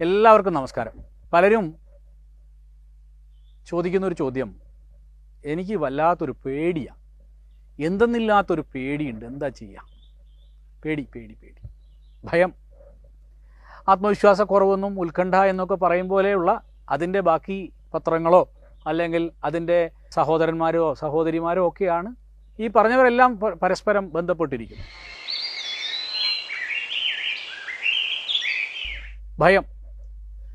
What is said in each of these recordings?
എല്ലാവർക്കും നമസ്കാരം. പലരും ചോദിക്കുന്നൊരു ചോദ്യം, എനിക്ക് വല്ലാത്തൊരു പേടിയാണ്, എന്തെന്നില്ലാത്തൊരു പേടിയുണ്ട്, എന്താ ചെയ്യുക? പേടി പേടി പേടി ഭയം, ആത്മവിശ്വാസക്കുറവെന്നും ഉത്കണ്ഠ എന്നൊക്കെ പറയും പോലെയുള്ള അതിൻ്റെ ബാക്കി പത്രങ്ങളോ അല്ലെങ്കിൽ അതിൻ്റെ സഹോദരന്മാരോ സഹോദരിമാരോ ഒക്കെയാണ് ഈ പറഞ്ഞവരെല്ലാം പരസ്പരം ബന്ധപ്പെട്ടിരിക്കുന്നത്. ഭയം,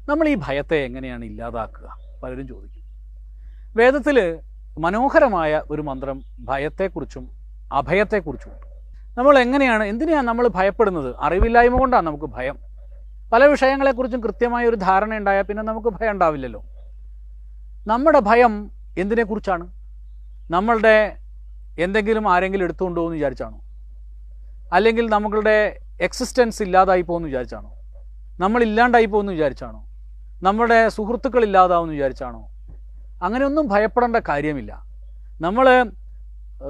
നമ്മൾ ഈ ഭയത്തെ എങ്ങനെയാണ് ഇല്ലാതാക്കുക? പലരും ചോദിക്കും. വേദത്തിൽ മനോഹരമായ ഒരു മന്ത്രം ഭയത്തെക്കുറിച്ചും അഭയത്തെക്കുറിച്ചുമുണ്ട്. നമ്മൾ എന്തിനാണ് നമ്മൾ ഭയപ്പെടുന്നത്? അറിവില്ലായ്മ കൊണ്ടാണ് നമുക്ക് ഭയം. പല വിഷയങ്ങളെക്കുറിച്ചും കൃത്യമായ ഒരു ധാരണ ഉണ്ടായാൽ പിന്നെ നമുക്ക് ഭയം ഉണ്ടാവില്ലല്ലോ. നമ്മുടെ ഭയം എന്തിനെക്കുറിച്ചാണ്? നമ്മളുടെ എന്തെങ്കിലും ആരെങ്കിലും എടുത്തുകൊണ്ടോ എന്ന് വിചാരിച്ചാണോ? അല്ലെങ്കിൽ നമ്മളുടെ എക്സിസ്റ്റൻസ് ഇല്ലാതായി പോകുമെന്ന് വിചാരിച്ചാണോ? നമ്മൾ ഇല്ലാണ്ടായി പോകുമെന്ന് വിചാരിച്ചാണോ? നമ്മുടെ സുഹൃത്തുക്കൾ ഇല്ലാതാവുമെന്ന് വിചാരിച്ചാണോ? അങ്ങനെയൊന്നും ഭയപ്പെടേണ്ട കാര്യമില്ല. നമ്മൾ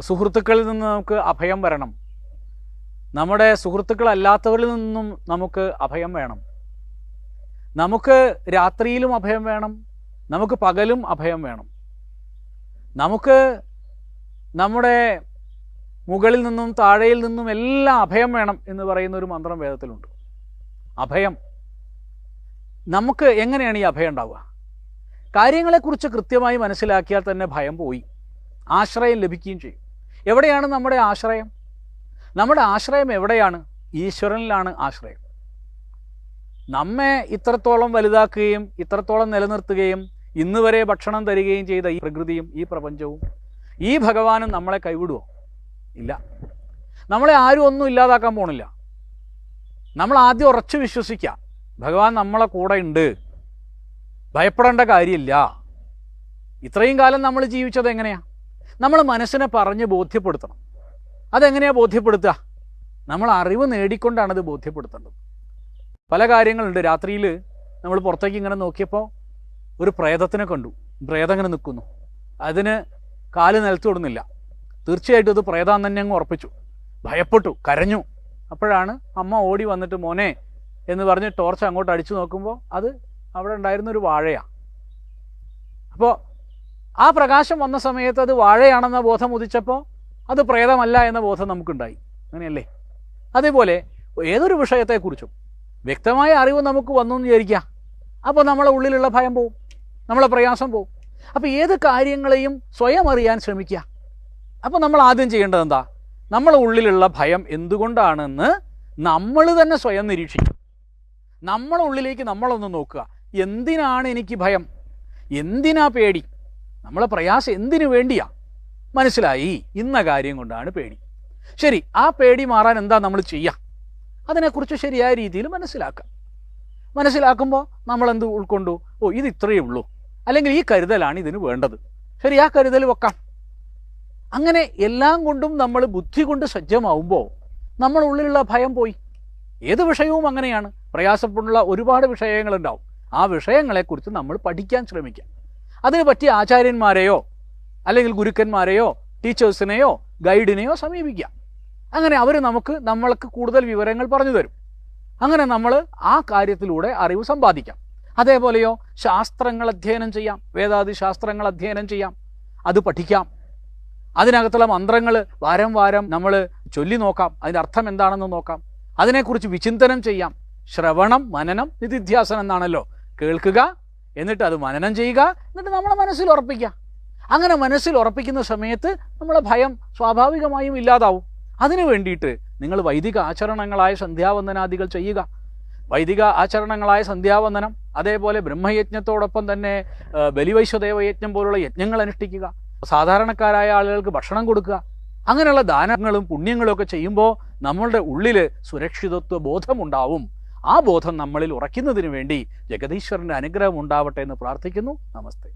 സുഹൃത്തുക്കളിൽ നിന്ന് നമുക്ക് അഭയം വരണം. നമ്മുടെ സുഹൃത്തുക്കളല്ലാത്തവരിൽ നിന്നും നമുക്ക് അഭയം വേണം. നമുക്ക് രാത്രിയിലും അഭയം വേണം, നമുക്ക് പകലും അഭയം വേണം. നമുക്ക് നമ്മുടെ മുകളിൽ നിന്നും താഴെയിൽ നിന്നും എല്ലാം അഭയം വേണം എന്ന് പറയുന്ന ഒരു മന്ത്രം വേദത്തിലുണ്ട്. അഭയം. നമുക്ക് എങ്ങനെയാണ് ഈ അഭയം ഉണ്ടാവുക? കാര്യങ്ങളെക്കുറിച്ച് കൃത്യമായി മനസ്സിലാക്കിയാൽ തന്നെ ഭയം പോയി, ആശ്രയം ലഭിക്കുകയും ചെയ്യും. എവിടെയാണ് നമ്മുടെ ആശ്രയം? നമ്മുടെ ആശ്രയം എവിടെയാണ്? ഈശ്വരനിലാണ് ആശ്രയം. നമ്മെ ഇത്രത്തോളം വലുതാക്കുകയും ഇത്രത്തോളം നിലനിർത്തുകയും ഇന്ന് വരെ ഭക്ഷണം തരികയും ചെയ്ത ഈ പ്രകൃതിയും ഈ പ്രപഞ്ചവും ഈ ഭഗവാനും നമ്മളെ കൈവിടുമോ? ഇല്ല. നമ്മളെ ആരും ഒന്നും ഇല്ലാതാക്കാൻ പോണില്ല. നമ്മൾ ആദ്യം ഉറച്ചു വിശ്വസിക്കുക, ഭഗവാൻ നമ്മളെ കൂടെ ഉണ്ട്, ഭയപ്പെടേണ്ട കാര്യമില്ല. ഇത്രയും കാലം നമ്മൾ ജീവിച്ചത് എങ്ങനെയാണ്? നമ്മൾ മനസ്സിനെ പറഞ്ഞ് ബോധ്യപ്പെടുത്തണം. അതെങ്ങനെയാണ് ബോധ്യപ്പെടുത്തുക? നമ്മൾ അറിവ് നേടിക്കൊണ്ടാണ് ഇത് ബോധ്യപ്പെടുത്തേണ്ടത്. പല കാര്യങ്ങളുണ്ട്. രാത്രിയിൽ നമ്മൾ പുറത്തേക്ക് ഇങ്ങനെ നോക്കിയപ്പോൾ ഒരു പ്രേതത്തിനെ കണ്ടു. പ്രേതം ഇങ്ങനെ നിൽക്കുന്നു, അതിന് കാല് നിലത്ത് തൊടുന്നില്ല. തീർച്ചയായിട്ടും ഇത് പ്രേതാന്ന് തന്നെ അങ്ങ് ഉറപ്പിച്ചു. ഭയപ്പെട്ടു, കരഞ്ഞു. അപ്പോഴാണ് അമ്മ ഓടി വന്നിട്ട് മോനെ എന്ന് പറഞ്ഞ് ടോർച്ച് അങ്ങോട്ട് അടിച്ചു നോക്കുമ്പോൾ അത് അവിടെ ഉണ്ടായിരുന്നൊരു വാഴയാണ്. അപ്പോൾ ആ പ്രകാശം വന്ന സമയത്ത് അത് വാഴയാണെന്ന ബോധം ഉദിച്ചപ്പോൾ അത് പ്രേതമല്ല എന്ന ബോധം നമുക്കുണ്ടായി. അങ്ങനെയല്ലേ? അതേപോലെ ഏതൊരു വിഷയത്തെക്കുറിച്ചും വ്യക്തമായ അറിവ് നമുക്ക് വന്നു എന്ന് വിചാരിക്കുക, അപ്പോൾ നമ്മളെ ഉള്ളിലുള്ള ഭയം പോവും, നമ്മളെ പ്രയാസം പോവും. അപ്പോൾ ഏത് കാര്യങ്ങളെയും സ്വയം അറിയാൻ ശ്രമിക്കുക. അപ്പോൾ നമ്മൾ ആദ്യം ചെയ്യേണ്ടത് എന്താ? നമ്മളെ ഉള്ളിലുള്ള ഭയം എന്തുകൊണ്ടാണെന്ന് നമ്മൾ തന്നെ സ്വയം നിരീക്ഷിക്കും. നമ്മളെ ഉള്ളിലേക്ക് നമ്മളൊന്ന് നോക്കുക. എന്തിനാണ് എനിക്ക് ഭയം? എന്തിനാ പേടി? നമ്മളെ പ്രയാസം എന്തിനു വേണ്ടിയാ? മനസ്സിലായി, ഇന്ന കാര്യം കൊണ്ടാണ് പേടി. ശരി, ആ പേടി മാറാൻ എന്താ നമ്മൾ ചെയ്യുക? അതിനെക്കുറിച്ച് ശരിയായ രീതിയിൽ മനസ്സിലാക്കുമ്പോൾ നമ്മൾ എന്ത് ഉൾക്കൊണ്ടു? ഓ, ഇത് ഇത്രയേ ഉള്ളൂ, അല്ലെങ്കിൽ ഈ കരുതലാണ് ഇതിന് വേണ്ടത്. ശരി, ആ കരുതൽ വെക്കാം. അങ്ങനെ എല്ലാം കൊണ്ടും നമ്മൾ ബുദ്ധി കൊണ്ട് സജ്ജമാവുമ്പോൾ നമ്മുടെ ഉള്ളിലുള്ള ഭയം പോയി. ഏത് വിഷയവും അങ്ങനെയാണ്. പ്രയാസപ്പെടുന്ന ഒരുപാട് വിഷയങ്ങളുണ്ടാവും. ആ വിഷയങ്ങളെക്കുറിച്ച് നമ്മൾ പഠിക്കാൻ ശ്രമിക്കാം. അതിന് പറ്റിയ ആചാര്യന്മാരെയോ അല്ലെങ്കിൽ ഗുരുക്കന്മാരെയോ ടീച്ചേഴ്സിനെയോ ഗൈഡിനെയോ സമീപിക്കാം. അങ്ങനെ അവർ നമ്മൾക്ക് കൂടുതൽ വിവരങ്ങൾ പറഞ്ഞു തരും. അങ്ങനെ നമ്മൾ ആ കാര്യത്തിലൂടെ അറിവ് സമ്പാദിക്കാം. അതേപോലെയോ ശാസ്ത്രങ്ങൾ അധ്യയനം ചെയ്യാം, വേദാദി ശാസ്ത്രങ്ങൾ അധ്യയനം ചെയ്യാം, അത് പഠിക്കാം. അതിനകത്തുള്ള മന്ത്രങ്ങൾ വാരം വാരം നമ്മൾ ചൊല്ലി നോക്കാം, അതിൻ്റെ അർത്ഥം എന്താണെന്ന് നോക്കാം. അതിനെക്കുറിച്ച് വിചിന്തനം ചെയ്യാം. ശ്രവണം, മനനം, നിധിധ്യാസനം എന്നാണല്ലോ. കേൾക്കുക, എന്നിട്ട് അത് മനനം ചെയ്യുക, എന്നിട്ട് നമ്മളെ മനസ്സിൽ ഉറപ്പിക്കുക. അങ്ങനെ മനസ്സിൽ ഉറപ്പിക്കുന്ന സമയത്ത് നമ്മളെ ഭയം സ്വാഭാവികമായും ഇല്ലാതാവും. അതിനു വേണ്ടിയിട്ട് നിങ്ങൾ വൈദിക ആചരണങ്ങളായ സന്ധ്യാവന്ദനാദികൾ ചെയ്യുക. വൈദിക ആചരണങ്ങളായ സന്ധ്യാവന്ദനം, അതേപോലെ ബ്രഹ്മയജ്ഞത്തോടൊപ്പം തന്നെ ബലിവൈശ്വദേവയജ്ഞം പോലുള്ള യജ്ഞങ്ങൾ അനുഷ്ഠിക്കുക. സാധാരണക്കാരായ ആളുകൾക്ക് ഭക്ഷണം കൊടുക്കുക. അങ്ങനെയുള്ള ദാനങ്ങളും പുണ്യങ്ങളും ഒക്കെ ചെയ്യുമ്പോൾ നമ്മളുടെ ഉള്ളിൽ സുരക്ഷിതത്വ ബോധമുണ്ടാവും. ആ ബോധം നമ്മളിൽ ഉറയ്ക്കുന്നതിന് വേണ്ടി ജഗദീശ്വരൻ്റെ അനുഗ്രഹം ഉണ്ടാവട്ടെ എന്ന് പ്രാർത്ഥിക്കുന്നു. നമസ്തേ.